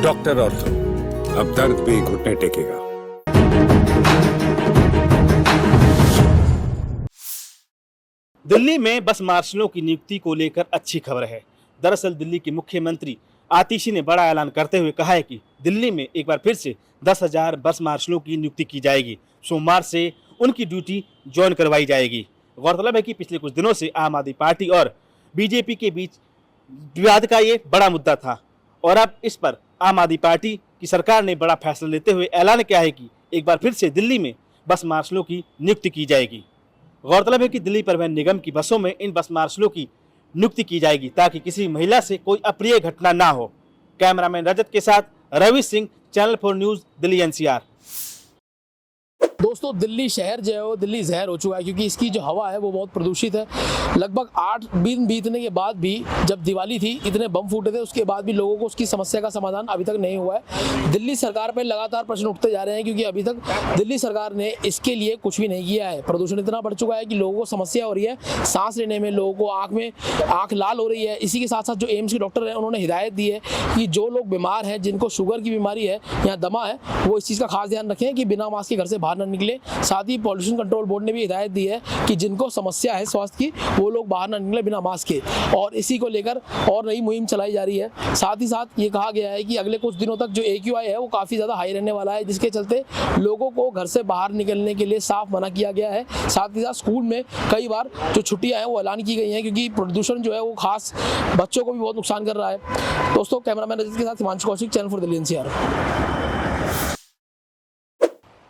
Doctor ortho, अब दर्द भी घुटने टेकेगा। दिल्ली में बस मार्शलों की नियुक्ति को लेकर अच्छी खबर है। दरअसल दिल्ली के मुख्यमंत्री आतिशी ने बड़ा ऐलान करते हुए कहा है कि दिल्ली में एक बार फिर से 10,000 बस मार्शलों की नियुक्ति की जाएगी। सोमवार से उनकी ड्यूटी ज्वाइन करवाई जाएगी। गौरतलब है कि पिछले कुछ दिनों से आम आदमी पार्टी और बीजेपी के बीच विवाद का ये बड़ा मुद्दा था और अब इस पर आम आदमी पार्टी की सरकार ने बड़ा फैसला लेते हुए ऐलान किया है कि एक बार फिर से दिल्ली में बस मार्शलों की नियुक्ति की जाएगी। गौरतलब है कि दिल्ली परिवहन निगम की बसों में इन बस मार्शलों की नियुक्ति की जाएगी ताकि किसी महिला से कोई अप्रिय घटना ना हो। कैमरामैन रजत के साथ Ravi Singh, channel 4 news, Delhi NCR. दोस्तों, दिल्ली शहर जो है वो दिल्ली जहर हो चुका है क्योंकि इसकी जो हवा है वो बहुत प्रदूषित है। लगभग 8 दिन बीतने के बाद भी, जब दिवाली थी, इतने बम फूटे थे, उसके बाद भी लोगों को उसकी समस्या का समाधान अभी तक नहीं हुआ है। दिल्ली सरकार पर लगातार प्रश्न उठते जा रहे हैं क्योंकि अभी तक दिल्ली सरकार ने इसके लिए कुछ भी नहीं किया है। प्रदूषण इतना बढ़ चुका है कि लोगों को समस्या हो रही है, सांस लेने में, लोगों को आँख लाल हो रही है। इसी के साथ साथ जो एम्स के डॉक्टर हैं उन्होंने हिदायत दी है कि जो लोग बीमार हैं, जिनको शुगर की बीमारी है या दमा है, वो इस चीज़ का खास ध्यान रखें कि बिना मास्क के घर से बाहर न निकले। साथ ही पॉल्यूशन कंट्रोल बोर्ड ने भी हिदायत दी है कि जिनको समस्या है स्वास्थ्य की, वो लोग बाहर ना निकले बिना मास्क के, और इसी को लेकर और नई मुहिम चलाई जा रही है। साथ ही साथ ये कहा गया है कि अगले कुछ दिनों तक जो AQI है वो काफ़ी ज़्यादा हाई रहने वाला है, जिसके चलते लोगों को घर से बाहर निकलने के लिए साफ मना किया गया है। साथ ही साथ स्कूल में कई बार जो छुट्टियाँ हैं वो ऐलान की गई हैं क्योंकि प्रदूषण जो है वो खास बच्चों को भी बहुत नुकसान कर रहा है। दोस्तों, कैमरामैन रजत के साथ हिमांशु कौशिक, चैनल 4 दिल्ली एनसीआर।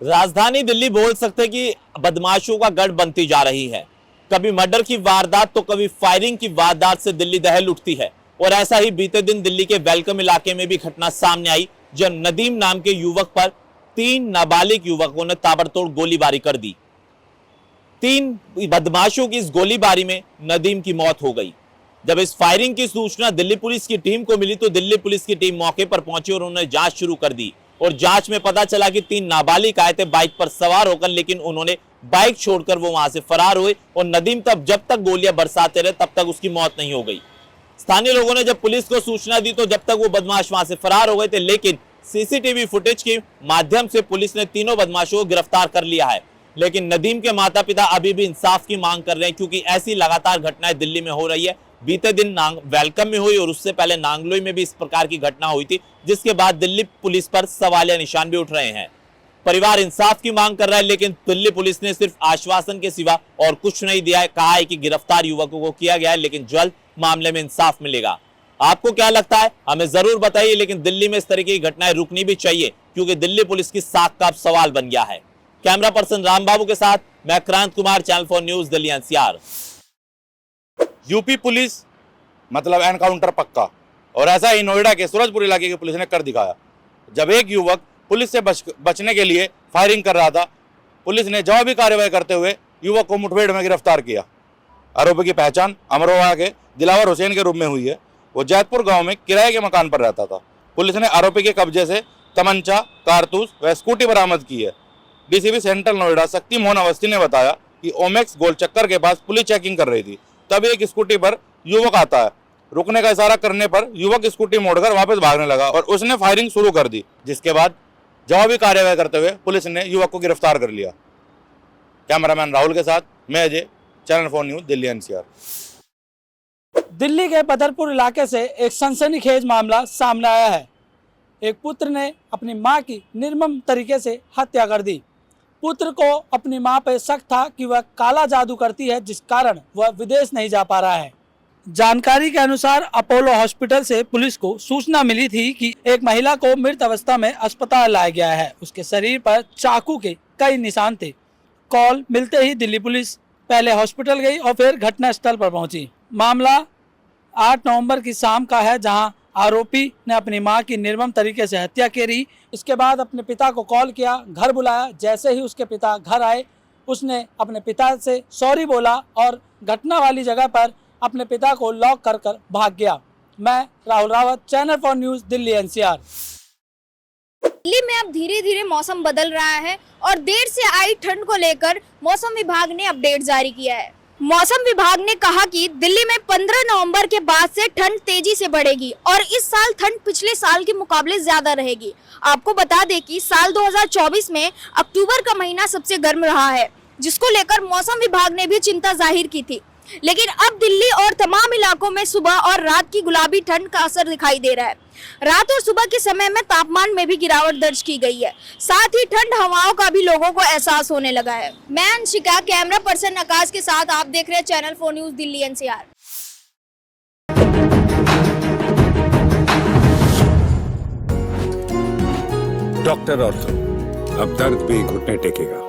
राजधानी दिल्ली बोल सकते कि बदमाशों का गढ़ बनती जा रही है। कभी मर्डर की वारदात तो कभी फायरिंग की वारदात से दिल्ली दहल उठती है। और ऐसा ही बीते दिन दिल्ली के वेलकम इलाके में भी घटना सामने आई जब नदीम नाम के युवक पर 3 नाबालिग युवकों ने ताबड़तोड़ गोलीबारी कर दी। 3 बदमाशों की इस गोलीबारी में नदीम की मौत हो गई। जब इस फायरिंग की सूचना दिल्ली पुलिस की टीम को मिली तो दिल्ली पुलिस की टीम मौके पर पहुंची और उन्होंने जांच शुरू कर दी। और जांच में पता चला कि 3 नाबालिग आए थे बाइक पर सवार होकर, लेकिन उन्होंने बाइक छोड़कर वो वहां से फरार हुए और नदीम तब जब तक गोलियां बरसाते रहे तब तक उसकी मौत नहीं हो गई। स्थानीय लोगों ने जब पुलिस को सूचना दी तो जब तक वो बदमाश वहां से फरार हो गए थे, लेकिन सीसीटीवी फुटेज के माध्यम से पुलिस ने तीनों बदमाशों को गिरफ्तार कर लिया है। लेकिन नदीम के माता पिता अभी भी इंसाफ की मांग कर रहे हैं क्योंकि ऐसी लगातार घटनाएं दिल्ली में हो रही है। बीते दिन वेलकम में हुई और उससे पहले नांगलोई में भी इस प्रकार की घटना हुई थी, जिसके बाद दिल्ली पुलिस पर सवालिया निशान भी उठ रहे हैं। परिवार इंसाफ की मांग कर रहा है, लेकिन दिल्ली पुलिस ने सिर्फ आश्वासन के सिवा और कुछ नहीं दिया है। कहा है कि गिरफ्तार युवकों को किया गया है, लेकिन जल्द मामले में इंसाफ मिलेगा। आपको क्या लगता है हमें जरूर बताइए, लेकिन दिल्ली में इस तरह की घटनाएं रुकनी भी चाहिए क्योंकि दिल्ली पुलिस की साख का सवाल बन गया है। कैमरा पर्सन रामबाबू के साथ मैं Krant Kumar, channel 4 news, Delhi NCR. UP police मतलब एनकाउंटर पक्का, और ऐसा ही नोएडा के सूरजपुर इलाके की पुलिस ने कर दिखाया। जब एक युवक पुलिस से बचने के लिए फायरिंग कर रहा था, पुलिस ने जवाबी कार्रवाई करते हुए युवक को मुठभेड़ में गिरफ्तार किया। आरोपी की पहचान अमरोहा के दिलावर हुसैन के रूप में हुई है। वो जैतपुर गांव में किराए के मकान पर रहता था। पुलिस ने आरोपी के कब्जे से तमंचा, कारतूस व स्कूटी बरामद की है। DCP सेंट्रल नोएडा शक्ति मोहन अवस्थी ने बताया कि ओमेक्स गोल चक्कर के पास पुलिस चेकिंग कर रही थी, तब एक स्कूटी पर युवक आता है। रुकने का इशारा करने पर युवक स्कूटी मोड़कर वापस भागने लगा और उसने फायरिंग शुरू कर दी, जिसके बाद जवाबी कार्रवाई करते हुए पुलिस ने युवक को गिरफ्तार कर लिया। कैमरामैन राहुल के साथ मैं Ajay, channel 4 news, Delhi NCR. Delhi के बदरपुर इलाके से एक सनसनीखेज मामला सामने आया है। एक पुत्र ने अपनी मां की निर्मम तरीके से हत्या कर दी। पुत्र को अपनी मां पर शक था कि वह काला जादू करती है, जिस कारण वह विदेश नहीं जा पा रहा है। जानकारी के अनुसार अपोलो हॉस्पिटल से पुलिस को सूचना मिली थी कि एक महिला को मृत अवस्था में अस्पताल लाया गया है। उसके शरीर पर चाकू के कई निशान थे। कॉल मिलते ही दिल्ली पुलिस पहले हॉस्पिटल गई और फिर घटनास्थल पर पहुंची। मामला 8 नवंबर की शाम का है, जहां आरोपी ने अपनी मां की निर्मम तरीके से हत्या करी। इसके बाद अपने पिता को कॉल किया, घर बुलाया। जैसे ही उसके पिता घर आए, उसने अपने पिता से सॉरी बोला और घटना वाली जगह पर अपने पिता को लॉक कर भाग गया। मैं Rahul Rawat, channel 4 news, Delhi NCR. Delhi में अब धीरे धीरे मौसम बदल रहा है और देर से आई ठंड को लेकर मौसम विभाग ने अपडेट जारी किया है। मौसम विभाग ने कहा कि दिल्ली में 15 नवंबर के बाद से ठंड तेजी से बढ़ेगी और इस साल ठंड पिछले साल के मुकाबले ज्यादा रहेगी। आपको बता दें कि साल 2024 में अक्टूबर का महीना सबसे गर्म रहा है, जिसको लेकर मौसम विभाग ने भी चिंता जाहिर की थी। लेकिन अब दिल्ली और तमाम इलाकों में सुबह और रात की गुलाबी ठंड का असर दिखाई दे रहा है। रात और सुबह के समय में तापमान में भी गिरावट दर्ज की गई है। साथ ही ठंड हवाओं का भी लोगों को एहसास होने लगा है। मैं अंशिका, कैमरा पर्सन आकाश के साथ आप देख रहे हैं channel 4 news Delhi NCR। Doctor ortho, अब दर्द भी घुटने टेकेगा।